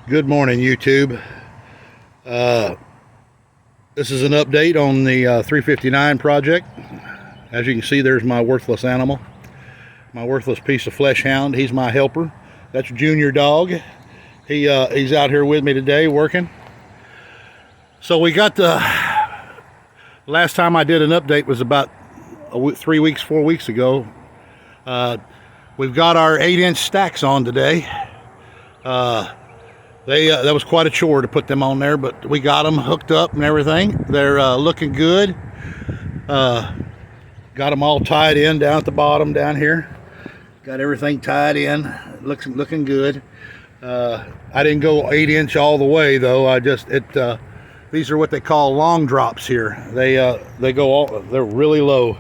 Good morning, YouTube. This is an update on the 359 project. As you can see, there's my worthless animal, my worthless piece of flesh hound. He's my helper. That's Junior Dog. He's out here with me today working. So we got the last time I did an update was about 4 weeks ago. We've got our 8-inch stacks on today. That was quite a chore to put them on there, but we got them hooked up and everything. They're looking good. Got them all tied in down at the bottom down here. Got everything tied in. Looking good. I didn't go 8-inch all the way though. These are what they call long drops here. They're really low.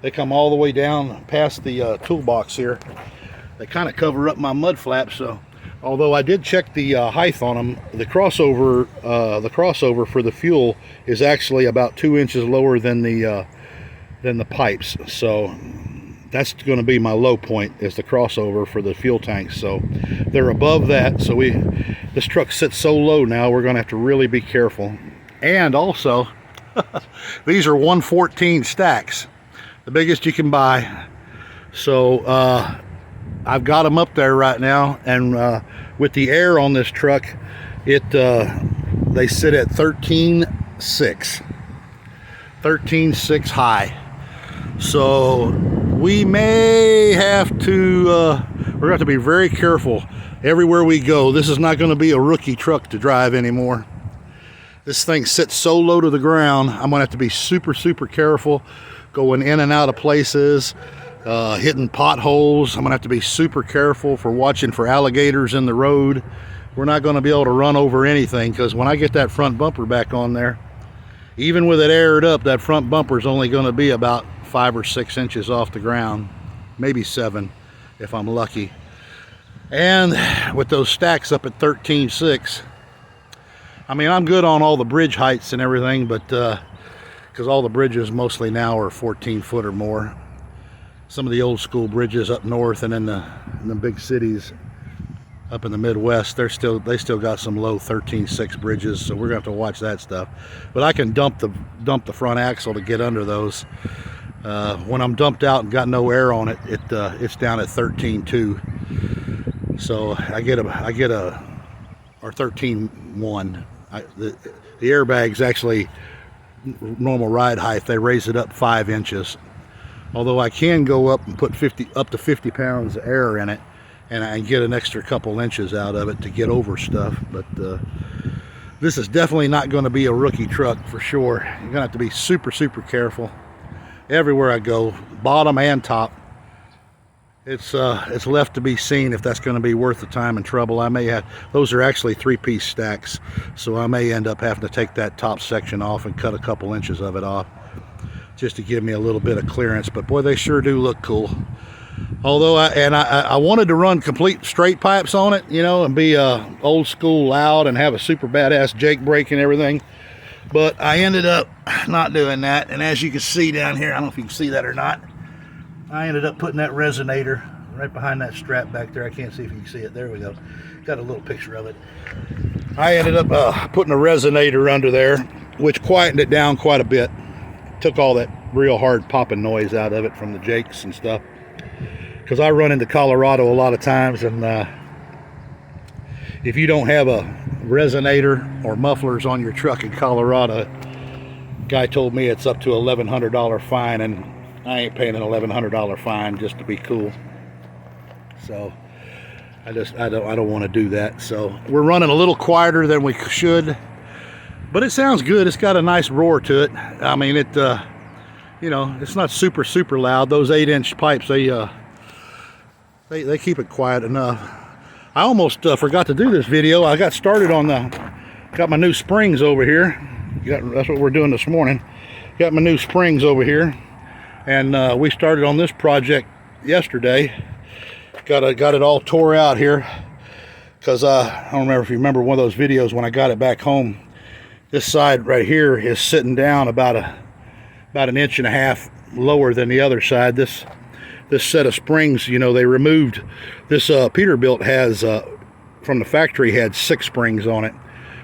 They come all the way down past the toolbox here. They kind of cover up my mud flaps, so. Although I did check the height on them, the crossover for the fuel is actually about 2 inches lower than the pipes. So that's going to be my low point, is the crossover for the fuel tanks. So they're above that. So this truck sits so low now, we're going to have to really be careful. And also, these are 114 stacks, the biggest you can buy. So I've got them up there right now, and with the air on this truck, they sit at 13.6 high. So we may have to we're going to have to be very careful everywhere we go. This is not going to be a rookie truck to drive anymore. This thing sits so low to the ground, I'm going to have to be super careful going in and out of places. Hitting potholes. I'm gonna have to be super careful for watching for alligators in the road. We're not going to be able to run over anything, because when I get that front bumper back on there, even with it aired up, that front bumper is only going to be about 5 or 6 inches off the ground, maybe 7 if I'm lucky. And with those stacks up at 13.6, I mean, I'm good on all the bridge heights and everything, but because all the bridges mostly now are 14 foot or more. Some of the old school bridges up north and in the big cities up in the Midwest, they still got some low 13.6 bridges, so we're gonna have to watch that stuff. But I can dump the front axle to get under those. When I'm dumped out and got no air on it, it's down at 13.2. So I get a or 13.1. The airbag's actually normal ride height. They raise it up 5 inches. Although I can go up and put up to 50 pounds of air in it, and I get an extra couple inches out of it to get over stuff. But this is definitely not going to be a rookie truck for sure. You're going to have to be super careful everywhere I go, bottom and top. It's left to be seen if that's going to be worth the time and trouble. Those are actually 3-piece stacks, so I may end up having to take that top section off and cut a couple inches of it off, just to give me a little bit of clearance. But boy, they sure do look cool. Although I wanted to run complete straight pipes on it, you know, and be old school loud and have a super badass Jake brake and everything, but I ended up not doing that. And as you can see down here, I don't know if you can see that or not, I ended up putting that resonator right behind that strap back there. I can't see if you can see it. There we go. Got a little picture of it. I ended up putting a resonator under there, which quietened it down quite a bit. Took all that real hard popping noise out of it from the Jakes and stuff, because I run into Colorado a lot of times, and if you don't have a resonator or mufflers on your truck in Colorado, guy told me it's up to $1,100 fine, and I ain't paying an $1,100 fine just to be cool. So I don't want to do that. So we're running a little quieter than we should, but it sounds good. It's got a nice roar to it. I mean, you know, it's not super loud. Those 8-inch pipes, they keep it quiet enough. I almost forgot to do this video. I got started got my new springs over here. That's what we're doing this morning. Got my new springs over here, and we started on this project yesterday. Got it all tore out here, because I don't remember if you remember one of those videos when I got it back home. This side right here is sitting down about an inch and a half lower than the other side. This set of springs, you know, they removed this Peterbilt has from the factory had 6 springs on it.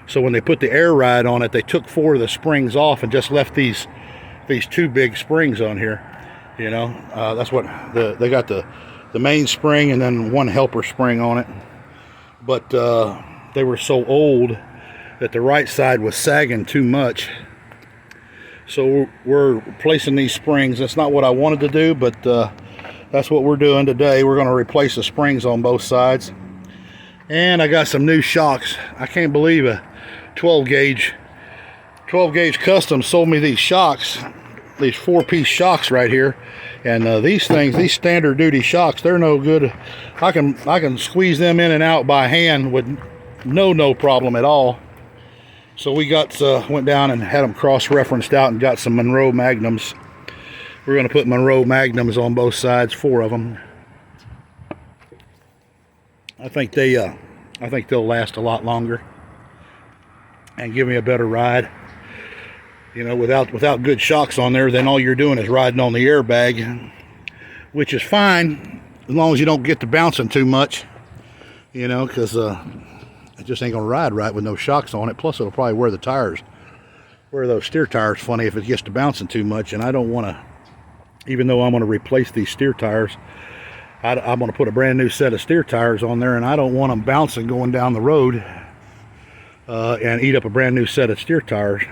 So when they put the air ride on it, they took 4 of the springs off and just left these 2 big springs on here. You know, that's what they got, the main spring and then 1 helper spring on it. But they were so old that the right side was sagging too much. So we're replacing these springs. That's not what I wanted to do, but that's what we're doing today. We're going to replace the springs on both sides. And I got some new shocks. I can't believe a 12 gauge Custom sold me these shocks, these 4-piece shocks right here. And these things, these standard duty shocks, they're no good. I can squeeze them in and out by hand with no problem at all. So we went down and had them cross-referenced out and got some Monroe Magnums. We're going to put Monroe Magnums on both sides, 4 of them. I think they'll last a lot longer and give me a better ride. You know, without good shocks on there, then all you're doing is riding on the airbag, which is fine as long as you don't get to bouncing too much. You know, because it just ain't gonna ride right with no shocks on it. Plus, it'll probably wear those steer tires funny if it gets to bouncing too much. And I don't want to, even though I'm going to replace these steer tires, I'm going to put a brand new set of steer tires on there, and I don't want them bouncing going down the road and eat up a brand new set of steer tires.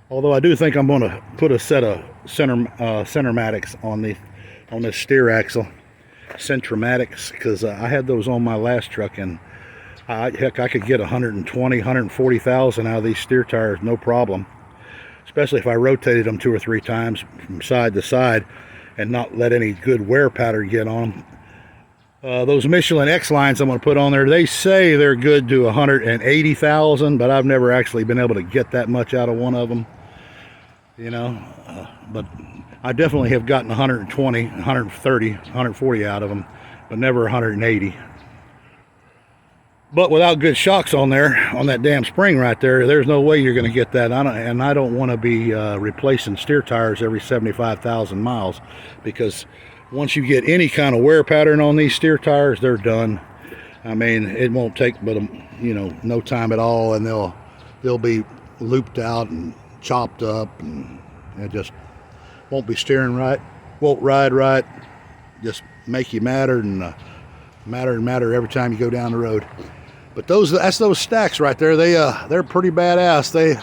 Although I do think I'm going to put a set of Centermatics on this steer axle, Centermatics, because I had those on my last truck, and heck, I could get 120, 140,000 out of these steer tires, no problem. Especially if I rotated them 2 or 3 times from side to side and not let any good wear pattern get on them. Those Michelin X lines I'm going to put on there, they say they're good to 180,000, but I've never actually been able to get that much out of one of them. You know, but I definitely have gotten 120, 130, 140 out of them, but never 180. But without good shocks on there, on that damn spring right there, there's no way you're going to get that. I don't want to be replacing steer tires every 75,000 miles, because once you get any kind of wear pattern on these steer tires, they're done. I mean, it won't take but no time at all, and they'll be looped out and chopped up, and it just won't be steering right, won't ride right, just make you madder and madder every time you go down the road. But that's those stacks right there. They're pretty badass.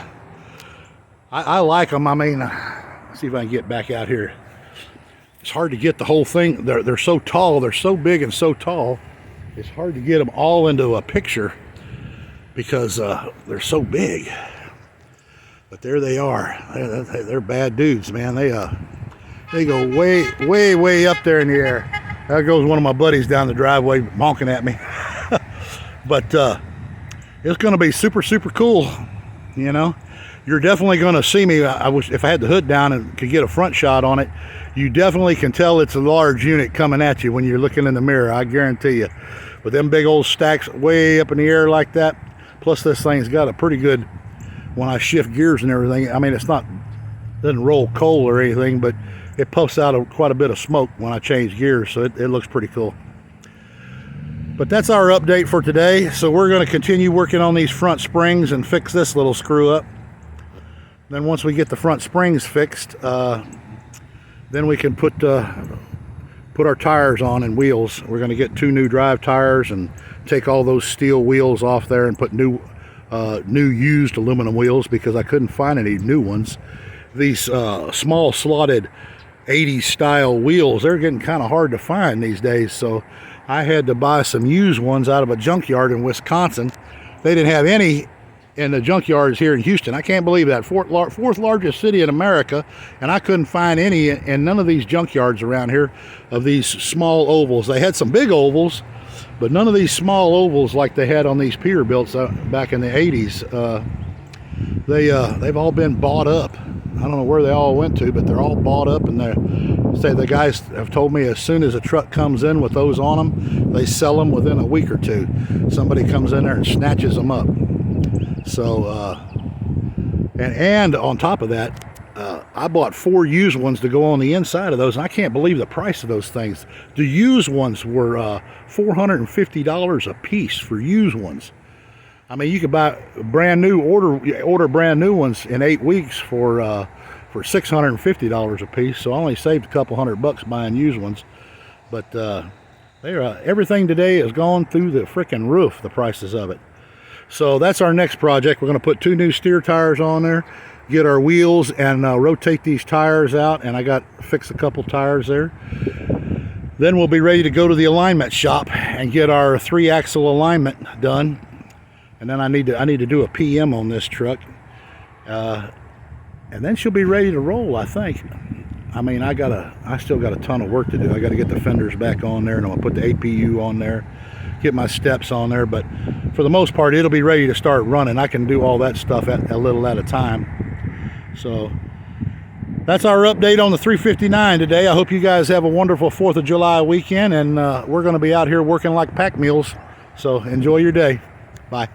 I like them. I mean, let's see if I can get back out here. It's hard to get the whole thing. They're so tall. They're so big and so tall. It's hard to get them all into a picture because they're so big. But there they are. They're bad dudes, man. They go way up there in the air. There goes one of my buddies down the driveway honking at me. But it's going to be super cool. You know, you're definitely going to see me. If I had the hood down and could get a front shot on it, you definitely can tell it's a large unit coming at you when you're looking in the mirror. I guarantee you. With them big old stacks way up in the air like that, plus this thing's got a pretty good, when I shift gears and everything, I mean, doesn't roll coal or anything, but it puffs out quite a bit of smoke when I change gears, so it looks pretty cool. But that's our update for today. So we're going to continue working on these front springs and fix this little screw up. Then once we get the front springs fixed, then we can put our tires on and wheels. We're going to get 2 new drive tires and take all those steel wheels off there and put new used aluminum wheels, because I couldn't find any new ones. These small slotted 80s style wheels, they're getting kind of hard to find these days, so I had to buy some used ones out of a junkyard in Wisconsin. They didn't have any in the junkyards here in Houston. I can't believe that. Fourth largest city in America, and I couldn't find any in none of these junkyards around here of these small ovals. They had some big ovals, but none of these small ovals like they had on these Peterbilts back in the 80s. They've all been bought up. I don't know where they all went to, but they're all bought up, and the guys have told me as soon as a truck comes in with those on them, they sell them within a week or 2. Somebody comes in there and snatches them up. So and on top of that, I bought 4 used ones to go on the inside of those, and I can't believe the price of those things. The used ones were $450 a piece for used ones. I mean, you could buy brand new, order brand new ones in 8 weeks for $650 a piece. So I only saved a couple $100 buying used ones. But everything today has gone through the freaking roof, the prices of it. So that's our next project. We're going to put 2 new steer tires on there, get our wheels, and rotate these tires out. And I got to fix a couple tires there. Then we'll be ready to go to the alignment shop and get our 3-axle alignment done. And then I need to do a PM on this truck, and then she'll be ready to roll, I think. I mean, I still got a ton of work to do. I got to get the fenders back on there, and I'm gonna put the APU on there, get my steps on there. But for the most part, it'll be ready to start running. I can do all that stuff a little at a time. So that's our update on the 359 today. I hope you guys have a wonderful 4th of July weekend, and we're going to be out here working like pack mules. So enjoy your day. Bye.